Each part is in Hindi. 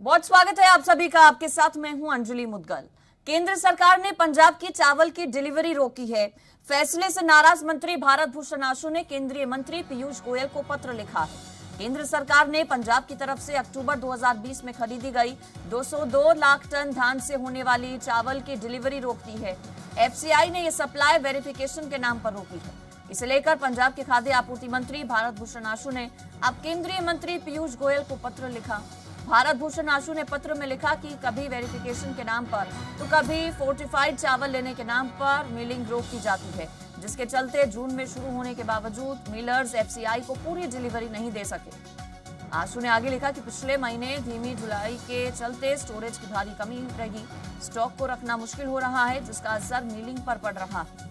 बहुत स्वागत है आप सभी का। आपके साथ मैं हूं अंजलि मुदगल। केंद्र सरकार ने पंजाब की चावल की डिलीवरी रोकी है। फैसले से नाराज मंत्री भारत भूषण आशु ने केंद्रीय मंत्री पीयूष गोयल को पत्र लिखा है। केंद्र सरकार ने पंजाब की तरफ से अक्टूबर 2020 में खरीदी गई 202 लाख टन धान से होने वाली चावल की डिलीवरी रोक दी है। एफसीआई ने यह सप्लाई वेरिफिकेशन के नाम पर रोकी है। इसे लेकर पंजाब के खाद्य आपूर्ति मंत्री भारत भूषण आशु ने अब केंद्रीय मंत्री पीयूष गोयल को पत्र लिखा। भारत भूषण आशु ने पत्र में लिखा कि कभी वेरिफिकेशन के नाम पर तो कभी फोर्टिफाइड चावल लेने के नाम पर मिलिंग रोक की जाती है, जिसके चलते जून में शुरू होने के बावजूद मिलर्स एफसीआई को पूरी डिलीवरी नहीं दे सके। आशु ने आगे लिखा कि पिछले महीने धीमी जुलाई के चलते स्टोरेज की भारी कमी रही, स्टॉक को रखना मुश्किल हो रहा है, जिसका असर मिलिंग पर पड़ रहा है।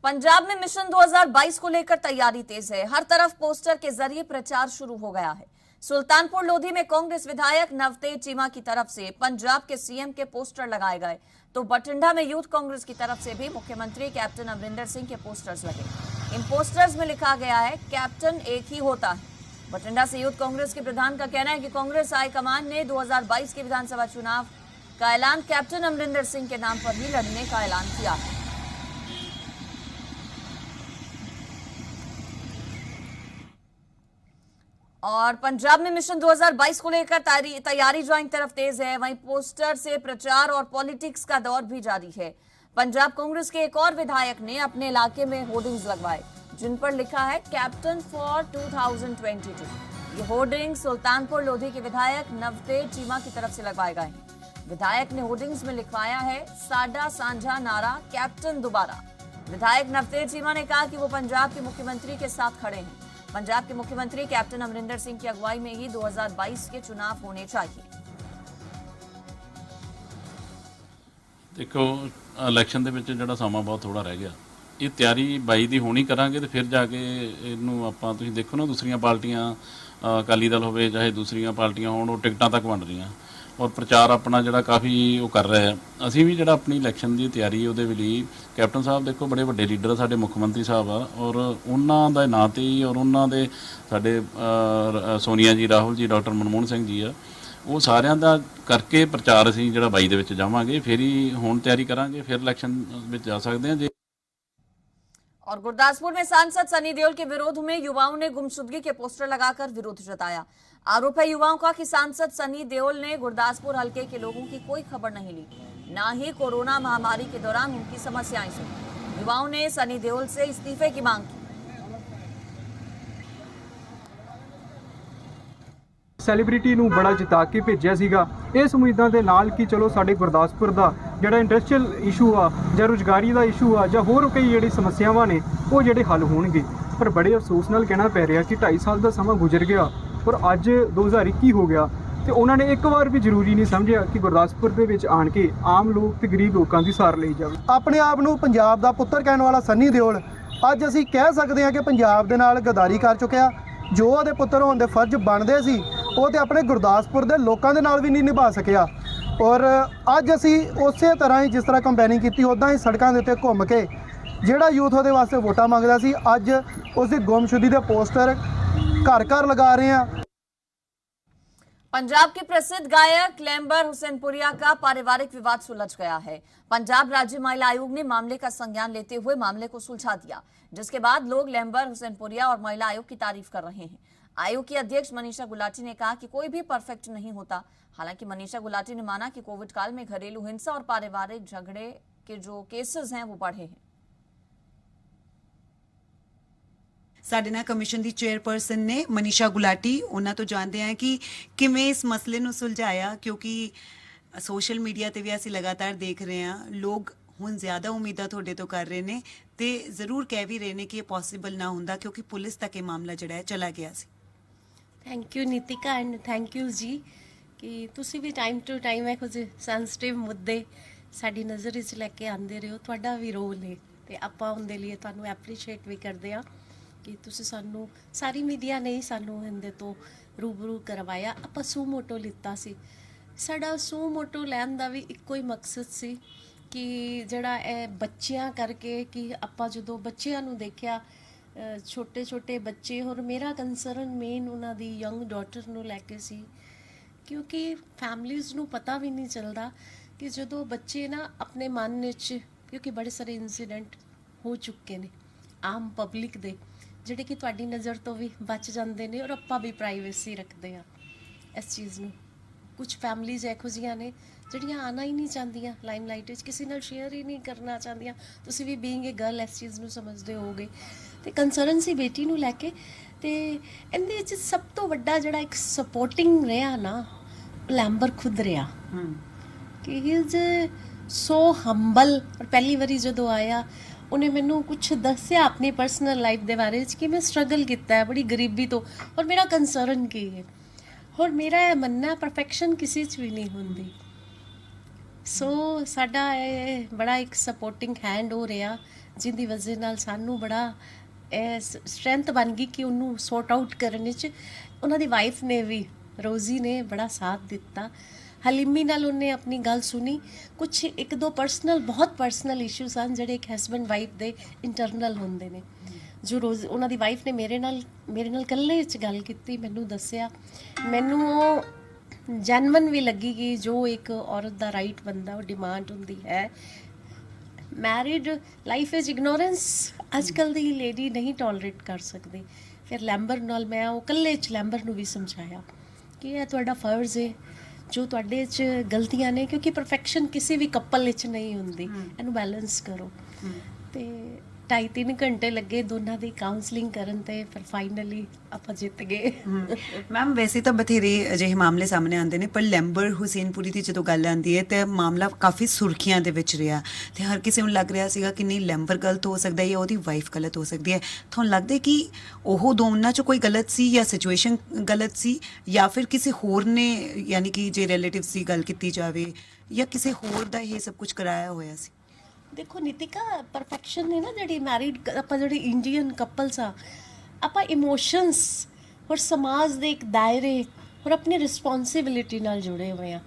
पंजाब में मिशन 2022 को लेकर तैयारी तेज है। हर तरफ पोस्टर के जरिए प्रचार शुरू हो गया है। सुल्तानपुर लोधी में कांग्रेस विधायक नवतेज चीमा की तरफ से पंजाब के सीएम के पोस्टर लगाए गए, तो बठिंडा में यूथ कांग्रेस की तरफ से भी मुख्यमंत्री कैप्टन अमरिंदर सिंह के पोस्टर्स लगे। इन पोस्टर्स में लिखा गया है, कैप्टन एक ही होता है। बठिंडा से यूथ कांग्रेस के प्रधान का कहना है कि कांग्रेस हाईकमान ने 2022 के विधानसभा चुनाव का ऐलान कैप्टन अमरिंदर सिंह के नाम पर ही लड़ने का ऐलान किया है। और पंजाब में मिशन 2022 को लेकर तैयारी जो एक तरफ तेज है, वहीं पोस्टर से प्रचार और पॉलिटिक्स का दौर भी जारी है। पंजाब कांग्रेस के एक और विधायक ने अपने इलाके में होर्डिंग्स लगवाए, जिन पर लिखा है कैप्टन फॉर 2022। ये होर्डिंग्स सुल्तानपुर लोधी के विधायक नवतेज चीमा की तरफ से लगवाए गए हैं। विधायक ने होर्डिंग्स में लिखवाया है, साडा सांझा नारा कैप्टन दोबारा। विधायक नवतेज चीमा ने कहा कि वो पंजाब के मुख्यमंत्री के साथ खड़े हैं। पंजाब के मुख्यमंत्री कैप्टन अमरिंदर सिंह की अगुवाई में ही 2022 के चुनाव होने चाहिए। देखो, इलैक्शन ਦੇ ਵਿੱਚ ਜਿਹੜਾ ਸਮਾਂ ਬਹੁਤ ਥੋੜਾ ਰਹਿ ਗਿਆ। ਇਹ ਤਿਆਰੀ 22 ਦੀ ਹੋਣੀ ਕਰਾਂਗੇ ਤੇ ਫਿਰ ਜਾ ਕੇ ਇਹਨੂੰ ਆਪਾਂ ਤੁਸੀਂ ਦੇਖੋ ਨਾ, ਦੂਸਰੀਆਂ ਪਾਰਟੀਆਂ ਅਕਾਲੀ ਦਲ ਹੋਵੇ ਚਾਹੇ ਦੂਸਰੀਆਂ ਪਾਰਟੀਆਂ ਹੋਣ, ਉਹ ਟਿਕਟਾਂ ਤੱਕ ਬਣ ਰਹੀਆਂ ਔਰ ਪ੍ਰਚਾਰ ਆਪਣਾ ਜਿਹੜਾ ਕਾਫੀ ਉਹ ਕਰ ਰਿਹਾ। ਅਸੀਂ ਵੀ ਜਿਹੜਾ ਆਪਣੀ ਇਲੈਕਸ਼ਨ ਦੀ ਤਿਆਰੀ ਉਹਦੇ ਲਈ ਕੈਪਟਨ ਸਾਹਿਬ ਦੇਖੋ ਬੜੇ ਵੱਡੇ ਲੀਡਰ ਸਾਡੇ ਮੁੱਖ ਮੰਤਰੀ ਸਾਹਿਬ ਆ, ਔਰ ਉਹਨਾਂ ਦਾ ਨਾਂ 'ਤੇ ਹੀ ਔਰ ਉਹਨਾਂ ਦੇ ਸਾਡੇ ਸੋਨੀਆ ਜੀ, ਰਾਹੁਲ ਜੀ, ਡਾਕਟਰ ਮਨਮੋਹਨ ਸਿੰਘ ਜੀ ਆ, ਉਹ ਸਾਰਿਆਂ ਦਾ ਕਰਕੇ ਪ੍ਰਚਾਰ ਅਸੀਂ ਜਿਹੜਾ 22 ਦੇ ਵਿੱਚ ਜਾਵਾਂਗੇ। ਫਿਰ ਹੀ ਹੁਣ ਤਿਆਰੀ ਕਰਾਂਗੇ, ਫਿਰ ਇਲੈਕਸ਼ਨ ਵਿੱਚ ਜਾ ਸਕਦੇ ਹਾਂ। और गुरदासपुर में सांसद सनी देओल के विरोध में युवाओं ने गुमशुदगी के पोस्टर लगाकर विरोध जताया। आरोप है युवाओं का कि सांसद सनी देओल ने गुरदासपुर हलके के लोगों की कोई खबर नहीं ली, न ही कोरोना महामारी के दौरान उनकी समस्याएं सुनी। युवाओं ने सनी देओल से इस्तीफे की मांग की। ਸੈਲੀਬ੍ਰਿਟੀ ਨੂੰ ਬੜਾ ਜਿਤਾ ਕੇ ਭੇਜਿਆ ਸੀਗਾ ਇਸ ਉਮੀਦਾਂ ਦੇ ਨਾਲ ਕਿ ਚਲੋ ਸਾਡੇ ਗੁਰਦਾਸਪੁਰ ਦਾ ਜਿਹੜਾ ਇੰਡਸਟਰੀਅਲ ਇਸ਼ੂ ਆ ਜਾਂ ਰੁਜ਼ਗਾਰੀ ਦਾ ਇਸ਼ੂ ਆ ਜਾਂ ਹੋਰ ਕਈ ਜਿਹੜੀ ਸਮੱਸਿਆਵਾਂ ਨੇ ਉਹ ਜਿਹੜੇ ਹੱਲ ਹੋਣਗੇ। ਪਰ ਬੜੇ ਅਫਸੋਸ ਨਾਲ ਕਹਿਣਾ ਪੈ ਰਿਹਾ ਕਿ 2.5 ਸਾਲ ਦਾ ਸਮਾਂ ਗੁਜ਼ਰ ਗਿਆ ਔਰ ਅੱਜ 2021 ਹੋ ਗਿਆ ਤੇ ਉਹਨਾਂ ਨੇ ਇੱਕ ਵਾਰ ਵੀ ਜ਼ਰੂਰੀ ਨਹੀਂ ਸਮਝਿਆ ਕਿ ਗੁਰਦਾਸਪੁਰ ਦੇ ਵਿੱਚ ਆਣ ਕੇ ਆਮ ਲੋਕ ਤੇ ਗਰੀਬ ਲੋਕਾਂ ਦੀ ਸਾਰ ਲਈ ਜਾਵੇ। ਆਪਣੇ ਆਪ ਨੂੰ ਪੰਜਾਬ ਦਾ ਪੁੱਤਰ ਕਹਿਣ ਵਾਲਾ ਸਨੀ ਦਿਓਲ ਅੱਜ ਅਸੀਂ ਕਹਿ ਸਕਦੇ ਹਾਂ ਕਿ ਪੰਜਾਬ ਦੇ ਨਾਲ ਗਦਾਰੀ ਕਰ ਚੁੱਕਿਆ। ਜੋ ਉਹਦੇ ਪੁੱਤਰ ਹੋਣ ਦੇ ਫਰਜ਼ ਬਣਦੇ ਸੀ ਉਹ ਤੇ ਆਪਣੇ ਗੁਰਦਾਸਪੁਰ ਦੇ ਲੋਕਾਂ ਦੇ ਨਾਲ ਵੀ ਨਹੀਂ ਨਿਭਾ ਸਕਿਆ। ਔਰ ਅੱਜ ਅਸੀਂ ਉਸੇ ਤਰ੍ਹਾਂ ਹੀ ਜਿਸ ਤਰ੍ਹਾਂ ਕੰਪੇਨਿੰਗ ਕੀਤੀ ਉੱਦਾਂ ਹੀ ਸੜਕਾਂ ਦੇ ਉੱਤੇ ਘੁੰਮ ਕੇ ਜਿਹੜਾ ਯੂਥ ਉਹਦੇ ਵਾਸਤੇ ਵੋਟਾਂ ਮੰਗਦਾ ਸੀ, ਅੱਜ ਉਸ ਦੀ ਗੁੰਮਸ਼ੁਦਗੀ ਦੇ ਪੋਸਟਰ घर घर लगा रहे हैं। पंजाब के प्रसिद्ध गायक लैम्बर हुसैनपुरिया का पारिवारिक विवाद सुलझ गया है। पंजाब राज्य महिला आयोग ने मामले का संज्ञान लेते हुए मामले को सुलझा दिया, जिसके बाद लोग लैम्बर हुसैनपुरिया और महिला आयोग की तारीफ कर रहे हैं। आयोग की अध्यक्ष मनीषा गुलाटी ने कहा कि कोई भी परफेक्ट नहीं होता। हालांकि मनीषा गुलाटी ने माना कि कोविड काल में घरेलू हिंसा और पारिवारिक झगड़े के जो केसेस हैं वो बढ़े हैं। ਸਾਡੇ ਨਾਲ ਕਮਿਸ਼ਨ ਦੀ ਚੇਅਰਪਰਸਨ ਨੇ ਮਨੀਸ਼ਾ ਗੁਲਾਟੀ, ਉਹਨਾਂ ਤੋਂ ਜਾਣਦੇ ਹਾਂ ਕਿ ਕਿਵੇਂ ਇਸ ਮਸਲੇ ਨੂੰ ਸੁਲਝਾਇਆ, ਕਿਉਂਕਿ ਸੋਸ਼ਲ ਮੀਡੀਆ ਤੇ ਵੀ ਅਸੀਂ ਲਗਾਤਾਰ ਦੇਖ ਰਹੇ ਹਾਂ ਲੋਕ ਹੁਣ ਜ਼ਿਆਦਾ ਉਮੀਦਾਂ ਤੁਹਾਡੇ ਤੋਂ ਕਰ ਰਹੇ ਨੇ ਤੇ ਜ਼ਰੂਰ ਕਹਿ ਵੀ ਰਹੇ ਨੇ ਕਿ ਇਹ ਪੋਸੀਬਲ ਨਾ ਹੁੰਦਾ ਕਿਉਂਕਿ ਪੁਲਿਸ ਤੱਕ ਇਹ ਮਾਮਲਾ ਜਿਹੜਾ ਹੈ ਚਲਾ ਗਿਆ ਸੀ। Thank you Nitika and thank you ਜੀ ਕਿ ਤੁਸੀਂ ਵੀ ਟਾਈਮ ਟੂ ਟਾਈਮ ਇਹੋ ਜਿਹੇ ਸੈਂਸਿਟਿਵ ਮੁੱਦੇ ਸਾਡੀ ਨਜ਼ਰ ਵਿੱਚ ਲੈ ਕੇ ਆਉਂਦੇ ਰਹੋ। ਤੁਹਾਡਾ ਵੀ ਰੋਲ ਹੈ ਤੇ ਆਪਾਂ ਉਹਦੇ ਲਈ ਤੁਹਾਨੂੰ ਐਪਰੀਸ਼ੀਏਟ ਵੀ ਕਰਦੇ ਹਾਂ ਕਿ ਤੁਸੀਂ ਸਾਨੂੰ ਸਾਰੀ ਮੀਡੀਆ ਨੇ ਸਾਨੂੰ ਇਹਦੇ ਤੋਂ ਰੂਬਰੂ ਕਰਵਾਇਆ। ਆਪਾਂ ਸੂ ਮੋਟੋ ਲਿੱਤਾ ਸੀ। ਸਾਡਾ ਸੂ ਮੋਟੋ ਲੈਣ ਦਾ ਵੀ ਇੱਕੋ ਹੀ ਮਕਸਦ ਸੀ ਕਿ ਜਿਹੜਾ ਇਹ ਬੱਚਿਆਂ ਕਰਕੇ ਕਿ ਆਪਾਂ ਜਦੋਂ ਬੱਚਿਆਂ ਨੂੰ ਦੇਖਿਆ ਛੋਟੇ ਛੋਟੇ ਬੱਚੇ। ਔਰ ਮੇਰਾ ਕੰਸਰਨ ਮੇਨ ਉਹਨਾਂ ਦੀ ਯੰਗ ਡਾਟਰ ਨੂੰ ਲੈ ਕੇ ਸੀ, ਕਿਉਂਕਿ ਫੈਮਲੀਜ਼ ਨੂੰ ਪਤਾ ਵੀ ਨਹੀਂ ਚੱਲਦਾ ਕਿ ਜਦੋਂ ਬੱਚੇ ਨਾ ਆਪਣੇ ਮਨ ਵਿੱਚ, ਕਿਉਂਕਿ ਬੜੇ ਸਾਰੇ ਇਨਸੀਡੈਂਟ ਹੋ ਚੁੱਕੇ ਨੇ ਆਮ ਪਬਲਿਕ ਦੇ, ਜਿਹੜੇ ਕਿ ਤੁਹਾਡੀ ਨਜ਼ਰ ਤੋਂ ਵੀ ਬਚ ਜਾਂਦੇ ਨੇ, ਔਰ ਆਪਾਂ ਵੀ ਪ੍ਰਾਈਵੇਸੀ ਰੱਖਦੇ ਆ ਇਸ ਚੀਜ਼ ਨੂੰ। ਕੁਝ ਫੈਮਲੀਜ਼ ਇਹੋ ਜਿਹੀਆਂ ਨੇ ਜਿਹੜੀਆਂ ਆਉਣਾ ਹੀ ਨਹੀਂ ਚਾਹੁੰਦੀਆਂ ਲਾਈਮਲਾਈਟ ਵਿੱਚ, ਕਿਸੇ ਨਾਲ ਸ਼ੇਅਰ ਹੀ ਨਹੀਂ ਕਰਨਾ ਚਾਹੁੰਦੀਆਂ। ਤੁਸੀਂ ਵੀ ਬੀਇੰਗ ਏ ਗਰਲ ਇਸ ਚੀਜ਼ ਨੂੰ ਸਮਝਦੇ ਹੋਵੋਗੇ। ਤੇ ਕੰਸਰਨ ਸੀ ਬੇਟੀ ਨੂੰ ਲੈ ਕੇ। ਤੇ ਇਹਦੇ ਵਿੱਚ ਸਭ ਤੋਂ ਵੱਡਾ ਜਿਹੜਾ ਇੱਕ ਸਪੋਰਟਿੰਗ ਰਿਹਾ ਨਾ, ਲੈਂਬਰ ਖੁਦ ਰਿਹਾ ਕਿ ਹੀ ਇਜ਼ ਸੋ ਹੰਬਲ। ਔਰ ਪਹਿਲੀ ਵਾਰੀ ਜਦੋਂ ਆਇਆ ਉਹਨੇ ਮੈਨੂੰ ਕੁਝ ਦੱਸਿਆ ਆਪਣੀ ਪਰਸਨਲ ਲਾਈਫ ਦੇ ਬਾਰੇ ਵਿੱਚ ਕਿ ਮੈਂ ਸਟਰਗਲ ਕੀਤਾ ਹੈ ਬੜੀ ਗਰੀਬੀ ਤੋਂ, ਔਰ ਮੇਰਾ ਕੰਸਰਨ ਕੀ ਹੈ। ਔਰ ਮੇਰਾ ਇਹ ਮੰਨਣਾ ਪਰਫੈਕਸ਼ਨ ਕਿਸੇ 'ਚ ਵੀ ਨਹੀਂ ਹੁੰਦੀ। ਸੋ ਸਾਡਾ ਇਹ ਬੜਾ ਇੱਕ ਸਪੋਰਟਿੰਗ ਹੈਂਡ ਹੋ ਰਿਹਾ, ਜਿਹਦੀ ਵਜ੍ਹਾ ਨਾਲ ਸਾਨੂੰ ਬੜਾ ਇਹ ਸਟਰੈਂਥ ਬਣ ਗਈ ਕਿ ਉਹਨੂੰ ਸੌਰਟ ਆਊਟ ਕਰਨ ਵਿੱਚ ਉਹਨਾਂ ਦੀ ਵਾਈਫ ਨੇ ਵੀ, ਰੋਜ਼ੀ ਨੇ ਬੜਾ ਸਾਥ ਦਿੱਤਾ। ਹਲੀਮੀ ਨਾਲ ਉਹਨੇ ਆਪਣੀ ਗੱਲ ਸੁਣੀ। ਕੁਝ ਇੱਕ ਦੋ ਪਰਸਨਲ, ਬਹੁਤ ਪਰਸਨਲ ਇਸ਼ੂਜ਼ ਹਨ ਜਿਹੜੇ ਇੱਕ ਹਸਬੈਂਡ ਵਾਈਫ ਦੇ ਇੰਟਰਨਲ ਹੁੰਦੇ ਨੇ, ਜੋ ਰੋਜ਼ ਉਹਨਾਂ ਦੀ ਵਾਈਫ ਨੇ ਮੇਰੇ ਨਾਲ ਇਕੱਲੇ 'ਚ ਗੱਲ ਕੀਤੀ, ਮੈਨੂੰ ਦੱਸਿਆ। ਮੈਨੂੰ ਉਹ ਜੈਨੂਇਨ ਵੀ ਲੱਗੀ ਕਿ ਜੋ ਇੱਕ ਔਰਤ ਦਾ ਰਾਈਟ ਬੰਦਾ ਉਹ ਡਿਮਾਂਡ ਹੁੰਦੀ ਹੈ। ਮੈਰਿਡ ਲਾਈਫ ਵਿੱਚ ਇਗਨੋਰੈਂਸ ਅੱਜ ਕੱਲ੍ਹ ਦੀ ਲੇਡੀ ਨਹੀਂ ਟੋਲਰੇਟ ਕਰ ਸਕਦੀ। ਫਿਰ ਲੈਂਬਰ ਨਾਲ ਮੈਂ ਉਹ ਇਕੱਲੇ 'ਚ ਲੈਂਬਰ ਨੂੰ ਵੀ ਸਮਝਾਇਆ ਕਿ ਇਹ ਤੁਹਾਡਾ ਫਰਜ਼ ਹੈ, ਜੋ ਤੁਹਾਡੇ 'ਚ ਗਲਤੀਆਂ ਨੇ, ਕਿਉਂਕਿ ਪਰਫੈਕਸ਼ਨ ਕਿਸੇ ਵੀ ਕਪਲ ਵਿੱਚ ਨਹੀਂ ਹੁੰਦੀ, ਇਹਨੂੰ ਬੈਲੈਂਸ ਕਰੋ। ਤੇ 2.5-3 ਘੰਟੇ ਲੱਗੇ ਦੋਨਾਂ ਦੀ ਕਾਉਂਸਲਿੰਗ ਕਰਨ ਤੇ ਫਿਰ ਫਾਈਨਲੀ ਆਪਾਂ ਜਿੱਤ ਗਏ। ਮੈਮ ਵੈਸੇ ਤਾਂ ਬਥੇਰੇ ਅਜਿਹੇ ਮਾਮਲੇ ਸਾਹਮਣੇ ਆਉਂਦੇ ਨੇ, ਪਰ ਲੈਂਬਰ ਹੁਸੈਨਪੁਰੀ ਦੀ ਜਦੋਂ ਗੱਲ ਆਉਂਦੀ ਹੈ ਤੇ ਮਾਮਲਾ ਕਾਫੀ ਸੁਰਖੀਆਂ ਦੇ ਵਿੱਚ ਰਿਹਾ ਤੇ ਹਰ ਕਿਸੇ ਨੂੰ ਲੱਗ ਰਿਹਾ ਸੀਗਾ ਕਿ ਨਹੀਂ ਲੈਂਬਰ ਗਲਤ ਹੋ ਸਕਦਾ ਹੈ ਜਾਂ ਉਹਦੀ ਵਾਈਫ ਗਲਤ ਹੋ ਸਕਦੀ ਹੈ। ਤੁਹਾਨੂੰ ਲੱਗਦਾ ਹੈ ਕਿ ਉਹ ਦੋਨਾਂ 'ਚ ਕੋਈ ਗਲਤ ਸੀ ਜਾਂ ਸਿਚੁਏਸ਼ਨ ਗਲਤ ਸੀ, ਜਾਂ ਫਿਰ ਕਿਸੇ ਹੋਰ ਨੇ, ਯਾਨੀ ਕਿ ਜੇ ਰਿਲੇਟਿਵਸ ਦੀ ਗੱਲ ਕੀਤੀ ਜਾਵੇ, ਜਾਂ ਕਿਸੇ ਹੋਰ ਦਾ ਇਹ ਸਭ ਕੁਝ ਕਰਾਇਆ ਹੋਇਆ ਸੀ? ਦੇਖੋ ਨੀਤਿਕਾ, ਪਰਫੈਕਸ਼ਨ ਨੇ ਨਾ ਜਿਹੜੀ ਮੈਰਿਡ ਆਪਾਂ ਜਿਹੜੇ ਇੰਡੀਅਨ ਕਪਲਸ ਆ, ਆਪਾਂ ਇਮੋਸ਼ਨਸ ਔਰ ਸਮਾਜ ਦੇ ਇੱਕ ਦਾਇਰੇ ਔਰ ਆਪਣੀ ਰਿਸਪੌਂਸਿਬਿਲਿਟੀ ਨਾਲ ਜੁੜੇ ਹੋਏ ਆ,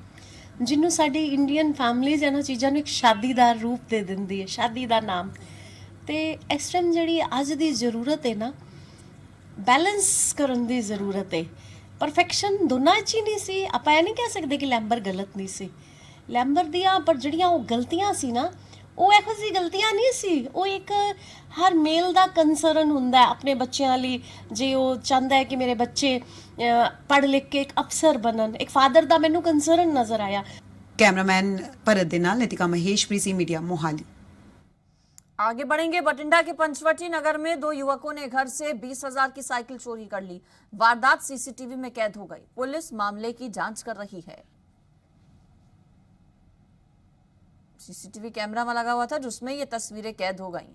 ਜਿਹਨੂੰ ਸਾਡੀ ਇੰਡੀਅਨ ਫੈਮਲੀਜ਼ ਇਹਨਾਂ ਚੀਜ਼ਾਂ ਨੂੰ ਇੱਕ ਸ਼ਾਦੀਦਾਰ ਰੂਪ ਦੇ ਦਿੰਦੀ ਹੈ, ਸ਼ਾਦੀ ਦਾ ਨਾਮ। ਤੇ ਇਸ ਟਾਈਮ ਜਿਹੜੀ ਅੱਜ ਦੀ ਜ਼ਰੂਰਤ ਹੈ ਨਾ, ਬੈਲੈਂਸ ਕਰਨ ਦੀ ਜ਼ਰੂਰਤ ਹੈ। ਪਰਫੈਕਸ਼ਨ ਦੋਨਾਂ 'ਚ ਹੀ ਨਹੀਂ ਸੀ। ਆਪਾਂ ਇਹ ਨਹੀਂ ਕਹਿ ਸਕਦੇ ਕਿ ਲੈਂਬਰ ਗਲਤ ਨਹੀਂ ਸੀ, ਲੈਂਬਰ ਦੀਆਂ ਪਰ ਜਿਹੜੀਆਂ ਉਹ ਗਲਤੀਆਂ ਸੀ ਨਾ, ਉਹ ਇਹੋ ਜਿਹੀ ਗਲਤੀਆਂ ਨਹੀਂ ਸੀ। ਉਹ ਇੱਕ ਹਰ ਮੇਲ ਦਾ ਕੰਸਰਨ ਹੁੰਦਾ ਆਪਣੇ ਬੱਚਿਆਂ ਲਈ, ਜੇ ਉਹ ਚਾਹੁੰਦਾ ਹੈ ਕਿ ਮੇਰੇ ਬੱਚੇ ਪੜ੍ਹ ਲਿਖ ਕੇ ਇੱਕ ਅਫਸਰ ਬਣਨ, ਇੱਕ ਫਾਦਰ ਦਾ ਮੈਨੂੰ ਕੰਸਰਨ ਨਜ਼ਰ ਆਇਆ। कैमरामैन भरत दे नाल नितिका महेश, प्रीसी मीडिया, मोहाली। आगे बढ़ेंगे। बठिंडा के पंचवटी नगर में 2 युवकों ने घर से 20,000 की साइकिल चोरी कर ली। वारदात सीसीटीवी में कैद हो गई। पुलिस मामले की जांच कर रही है। सीसीटीवी कैमरा में लगा हुआ था जिसमें ये तस्वीरें कैद हो गईं।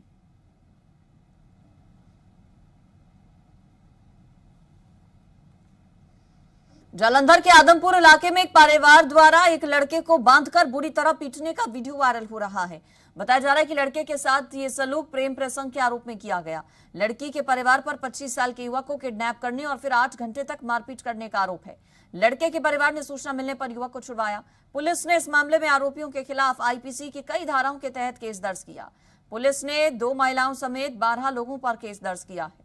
जालंधर के आदमपुर इलाके में एक परिवार द्वारा एक लड़के को बांधकर बुरी तरह पीटने का वीडियो वायरल हो रहा है। बताया जा रहा है कि लड़के के साथ ये सलूक प्रेम प्रसंग के आरोप में किया गया। लड़की के परिवार पर 25 साल के युवक को किडनैप करने और फिर 8 घंटे तक मारपीट करने का आरोप है। लड़के के परिवार ने सूचना मिलने पर युवक को छुड़वाया। पुलिस ने इस मामले में आरोपियों के खिलाफ आईपीसी की कई धाराओं के तहत केस दर्ज किया। पुलिस ने 2 महिलाओं समेत 12 लोगों पर केस दर्ज किया है।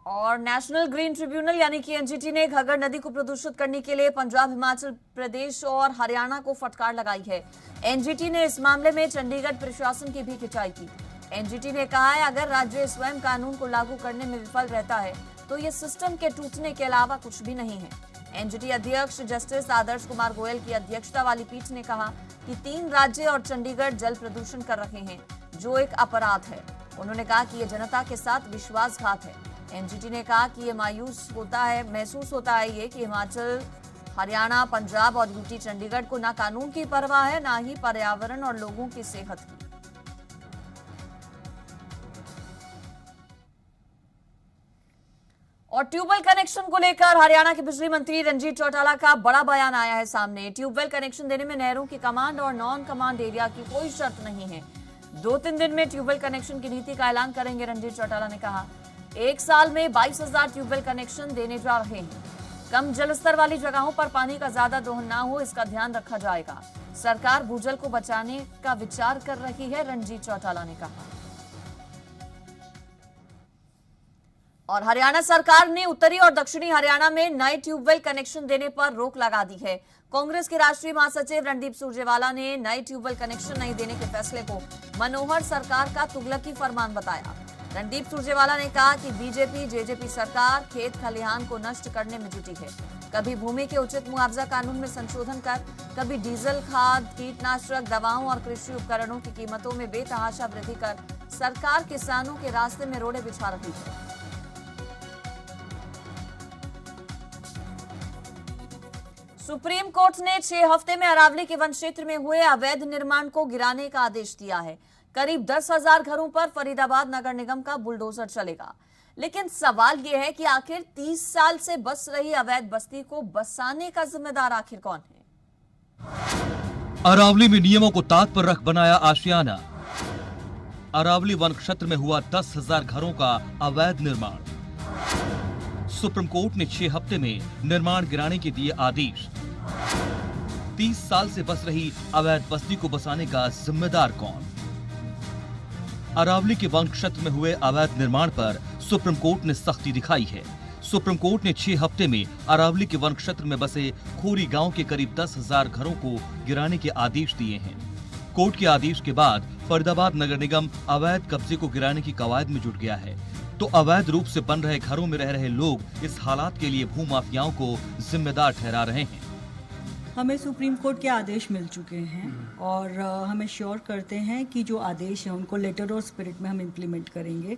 और नेशनल ग्रीन ट्रिब्यूनल यानी कि एनजीटी ने घग्गर नदी को प्रदूषित करने के लिए पंजाब, हिमाचल प्रदेश और हरियाणा को फटकार लगाई है। एनजीटी ने इस मामले में चंडीगढ़ प्रशासन की भी खिंचाई की। एनजीटी ने कहा है अगर राज्य स्वयं कानून को लागू करने में विफल रहता है तो ये सिस्टम के टूटने के अलावा कुछ भी नहीं है। एनजीटी अध्यक्ष जस्टिस आदर्श कुमार गोयल की अध्यक्षता वाली पीठ ने कहा कि 3 राज्य और चंडीगढ़ जल प्रदूषण कर रहे हैं, जो एक अपराध है। उन्होंने कहा कि यह जनता के साथ विश्वासघात है। एनजीटी ने कहा कि ये महसूस होता है ये कि हिमाचल, हरियाणा, पंजाब और यूटी चंडीगढ़ को ना कानून की परवाह है, ना ही पर्यावरण और लोगों की सेहत की। और ट्यूबवेल कनेक्शन को लेकर हरियाणा के बिजली मंत्री रंजीत चौटाला का बड़ा बयान आया है सामने। ट्यूबवेल कनेक्शन देने में नहरों की कमांड और नॉन कमांड एरिया की कोई शर्त नहीं है। 2-3 दिन में ट्यूबवेल कनेक्शन की नीति का ऐलान करेंगे। रंजीत चौटाला ने कहा 1 साल में 22,000 ट्यूबवेल कनेक्शन देने जा रहे हैं। कम जलस्तर वाली जगहों पर पानी का ज्यादा दोहन ना हो, इसका ध्यान रखा जाएगा। सरकार भूजल को बचाने का विचार कर रही है, रणजीत चौटाला ने कहा। और हरियाणा सरकार ने उत्तरी और दक्षिणी हरियाणा में नए ट्यूबवेल कनेक्शन देने पर रोक लगा दी है। कांग्रेस के राष्ट्रीय महासचिव रणदीप सुरजेवाला ने नए ट्यूबवेल कनेक्शन नहीं देने के फैसले को मनोहर सरकार का तुगलकी फरमान बताया। रणदीप सुरजेवाला ने कहा कि बीजेपी जेजेपी सरकार खेत खलिहान को नष्ट करने में जुटी है। कभी भूमि के उचित मुआवजा कानून में संशोधन कर, कभी डीजल, खाद, कीटनाशक दवाओं और कृषि उपकरणों की कीमतों में बेतहाशा वृद्धि कर सरकार किसानों के रास्ते में रोड़े बिछा रही है। सुप्रीम कोर्ट ने 6 हफ्ते में अरावली के वन क्षेत्र में हुए अवैध निर्माण को गिराने का आदेश दिया है। करीब 10,000 घरों पर फरीदाबाद नगर निगम का बुलडोजर चलेगा। लेकिन सवाल यह है कि आखिर 30 साल से बस रही अवैध बस्ती को बसाने का जिम्मेदार आखिर कौन है? अरावली में नियमों को ताक पर रख बनाया आशियाना। अरावली वन क्षेत्र में हुआ 10,000 घरों का अवैध निर्माण। सुप्रीम कोर्ट ने 6 हफ्ते में निर्माण गिराने के दिए आदेश। 30 साल से बस रही अवैध बस्ती को बसाने का जिम्मेदार कौन? अरावली के वन क्षेत्र में हुए अवैध निर्माण पर सुप्रीम कोर्ट ने सख्ती दिखाई है। सुप्रीम कोर्ट ने 6 हफ्ते में अरावली के वन क्षेत्र में बसे खोरी गांव के करीब 10,000 घरों को गिराने के आदेश दिए हैं। कोर्ट के आदेश के बाद फरीदाबाद नगर निगम अवैध कब्जे को गिराने की कवायद में जुट गया है। तो अवैध रूप से बन रहे घरों में रह रहे लोग इस हालात के लिए भूमाफियाओं को जिम्मेदार ठहरा रहे हैं। हमें सुप्रीम कोर्ट के आदेश मिल चुके हैं और हमें श्योर करते हैं कि जो आदेश है उनको लेटर और स्पिरिट में हम इम्प्लीमेंट करेंगे।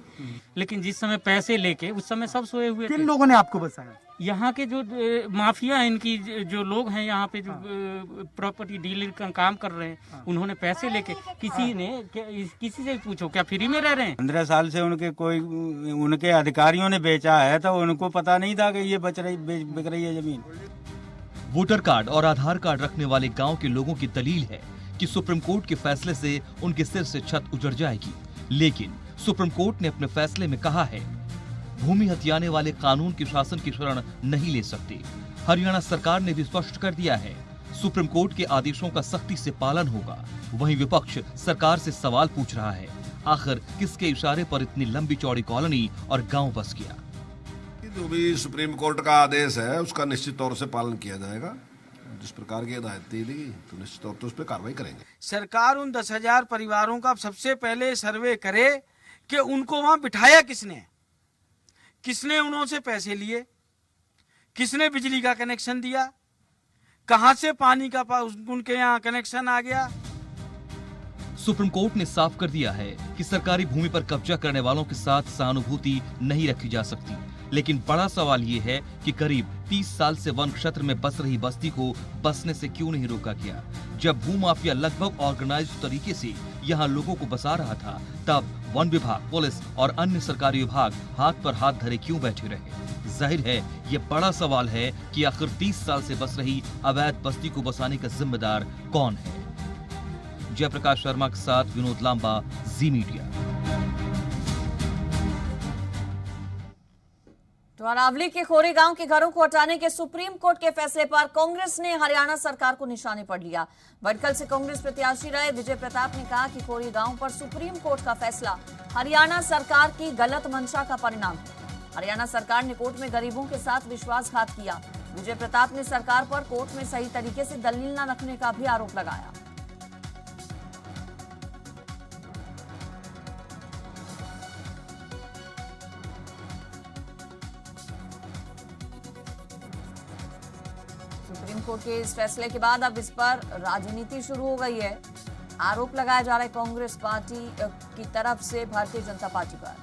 लेकिन जिस समय पैसे लेके उस समय सब सोए हुए थे। किन लोगों ने आपको बसाया? यहाँ के जो माफिया हैं, इनकी जो लोग हैं यहाँ पे जो प्रॉपर्टी डीलर का काम कर रहे हैं, उन्होंने पैसे लेके किसी से पूछो क्या फ्री में रह रहे हैं? 15 साल से उनके अधिकारियों ने बेचा है तो उनको पता नहीं था कि ये बिक रही है जमीन। वोटर कार्ड और आधार कार्ड रखने वाले गांव के लोगों की दलील है कि सुप्रीम कोर्ट के फैसले से उनके सिर से छत उजड़ जाएगी। लेकिन सुप्रीम कोर्ट ने अपने फैसले में कहा है, भूमि हथियाने वाले कानून के शासन की शरण नहीं ले सकते। हरियाणा सरकार ने भी स्पष्ट कर दिया है, सुप्रीम कोर्ट के आदेशों का सख्ती से पालन होगा। वहीं विपक्ष सरकार से सवाल पूछ रहा है, आखिर किसके इशारे पर इतनी लंबी चौड़ी कॉलोनी और गांव बस गया? जो भी सुप्रीम कोर्ट का आदेश है उसका निश्चित तौर से पालन किया जाएगा। जिस प्रकार की हिदायत दी गई तो निश्चित तौर पर उस पर कार्रवाई करेंगे। सरकार उन 10,000 परिवारों का सबसे पहले सर्वे करे कि उनको वहां बिठाया किसने, किसने उनसे पैसे लिए, किसने बिजली का कनेक्शन दिया, कहां से पानी का उनके यहाँ कनेक्शन आ गया। सुप्रीम कोर्ट ने साफ कर दिया है कि सरकारी भूमि पर कब्जा करने वालों के साथ सहानुभूति नहीं रखी जा सकती। लेकिन बड़ा सवाल ये है कि करीब 30 साल से वन क्षेत्र में बस रही बस्ती को बसने से क्यों नहीं रोका गया? जब भूमाफिया लगभग ऑर्गेनाइज्ड तरीके से यहाँ लोगों को बसा रहा था, तब वन विभाग, पुलिस और अन्य सरकारी विभाग हाथ पर हाथ धरे क्यों बैठे रहे? जाहिर है ये बड़ा सवाल है कि आखिर 30 साल से बस रही अवैध बस्ती को बसाने का जिम्मेदार कौन है? जयप्रकाश शर्मा के साथ विनोद लांबा, जी मीडिया। तो अरावली के खोरी गांव के घरों को हटाने के सुप्रीम कोर्ट के फैसले पर कांग्रेस ने हरियाणा सरकार को निशाने पर लिया। भटकल से कांग्रेस प्रत्याशी रहे विजय प्रताप ने कहा कि खोरी गांव पर सुप्रीम कोर्ट का फैसला हरियाणा सरकार की गलत मंशा का परिणाम है। हरियाणा सरकार ने कोर्ट में गरीबों के साथ विश्वासघात किया। विजय प्रताप ने सरकार पर कोर्ट में सही तरीके से दलील न रखने का भी आरोप लगाया। सुप्रीम कोर्ट के इस फैसले के बाद अब इस पर राजनीति शुरू हो गई है। आरोप लगाया जा रहा है कांग्रेस पार्टी की तरफ से भारतीय जनता पार्टी पर।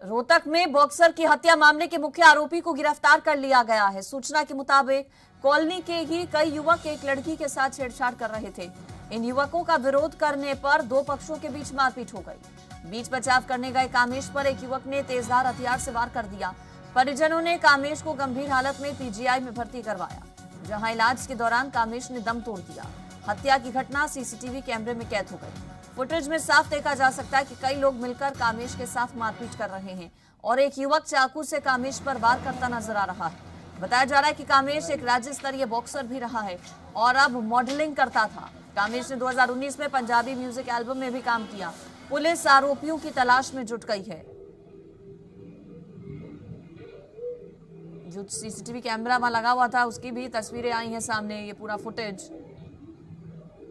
रोहतक में बॉक्सर की हत्या मामले के मुख्य आरोपी को गिरफ्तार कर लिया गया है। सूचना के मुताबिक कॉलोनी के ही कई युवक एक लड़की के साथ छेड़छाड़ कर रहे थे। इन युवकों का विरोध करने पर दो पक्षों के बीच मारपीट हो गई। बीच बचाव करने गए कामेश पर एक युवक ने तेजधार हथियार से वार कर दिया। परिजनों ने कामेश को गंभीर हालत में पीजीआई में भर्ती करवाया, जहां इलाज के दौरान कामेश ने दम तोड़ दिया। हत्या की घटना सीसीटीवी कैमरे में कैद हो गई। फुटेज में साफ देखा जा सकता है कि कई लोग मिलकर कामेश के साथ मारपीट कर रहे हैं और एक युवक चाकू से कामेश पर वार करता नजर आ रहा है। बताया जा रहा है कि कामेश एक राज्य स्तरीय बॉक्सर भी रहा है और अब मॉडलिंग करता था। कामेश ने 2019 में पंजाबी म्यूजिक एल्बम में भी काम किया। पुलिस आरोपियों की तलाश में जुट गई है। जो सीसीटीवी कैमरा में लगा हुआ था उसकी भी तस्वीरें आई हैं सामने। ये पूरा फुटेज,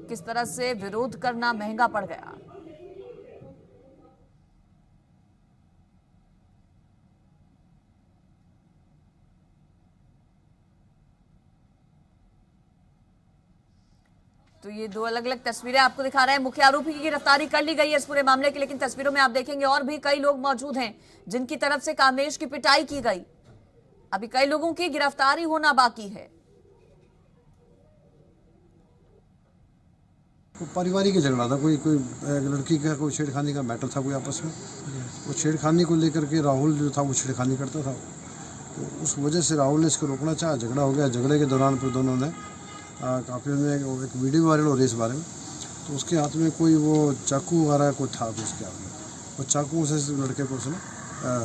किस तरह से विरोध करना महंगा पड़ गया। तो ये दो अलग अलग तस्वीरें आपको दिखा रहे हैं। मुख्य आरोपी की गिरफ्तारी कर ली गई है इस पूरे मामले की, लेकिन तस्वीरों में आप देखेंगे और भी कई लोग मौजूद हैं जिनकी तरफ से कामेश की पिटाई की गई। अभी कई लोगों की गिरफ्तारी होना बाकी है। पारिवारिक झगड़ा था, कोई एक लड़की का कोई छेड़खानी का मैटर था कोई आपस में। वो छेड़खानी को लेकर के राहुल जो था वो छेड़खानी करता था, तो उस वजह से राहुल ने इसको रोकना चाहा। झगड़ा हो गया। झगड़े के दौरान फिर दोनों ने काफ़ी एक वीडियो वायरल हो रही है इस बारे में, तो उसके हाथ में कोई वो चाकू वगैरह कोई था उसके हाथ में। वो चाकू से लड़के को उसने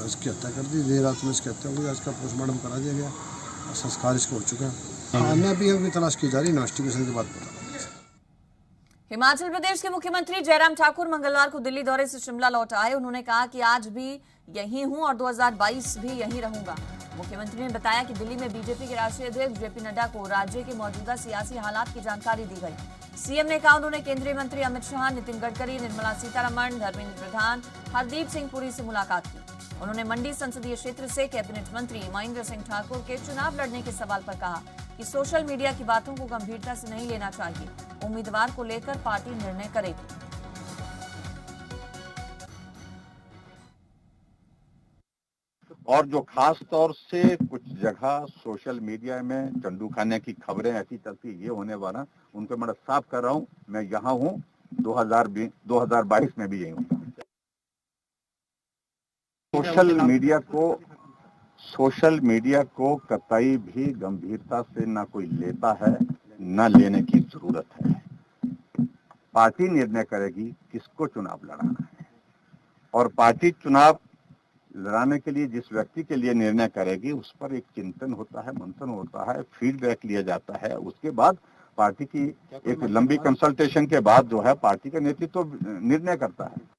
इसकी हत्या कर दी। देर रात में इसकी हत्या हुई। इसका पोस्टमार्टम करा दिया गया, संस्कार इसका हो चुका है। अन्य भी अभी तलाश की जा रही है, इन्वेस्टिगेशन के बाद पता। हिमाचल प्रदेश के मुख्यमंत्री जयराम ठाकुर मंगलवार को दिल्ली दौरे से शिमला लौट आए। उन्होंने कहा कि आज भी यहीं हूं और 2022 भी यहीं रहूंगा। मुख्यमंत्री ने बताया कि दिल्ली में बीजेपी के राष्ट्रीय अध्यक्ष जेपी नड्डा को राज्य के मौजूदा सियासी हालात की जानकारी दी गई। सीएम ने कहा उन्होंने केंद्रीय मंत्री अमित शाह, नितिन गडकरी, निर्मला सीतारमण, धर्मेंद्र प्रधान, हरदीप सिंह पुरी से मुलाकात की। उन्होंने मंडी संसदीय क्षेत्र से कैबिनेट मंत्री महेंद्र सिंह ठाकुर के चुनाव लड़ने के सवाल पर कहा कि सोशल मीडिया की बातों को गंभीरता से नहीं लेना चाहिए। उम्मीदवार को लेकर पार्टी निर्णय करेगी। और जो खास तौर से कुछ जगह सोशल मीडिया में चंडू खाने की खबरें ऐसी चलती, ये होने वाला, उनको मैं साफ कर रहा हूं। मैं यहाँ हूं, 2022 में भी यही हूँ। सोशल मीडिया को कतई भी गंभीरता से ना कोई लेता है, ना लेने की जरूरत है। पार्टी निर्णय करेगी किसको चुनाव लड़ाना है, और पार्टी चुनाव लड़ाने के लिए जिस व्यक्ति के लिए निर्णय करेगी उस पर एक चिंतन होता है, मंथन होता है, फीडबैक लिया जाता है। उसके बाद पार्टी की एक लंबी कंसल्टेशन के बाद जो है पार्टी का नेतृत्व निर्णय करता है।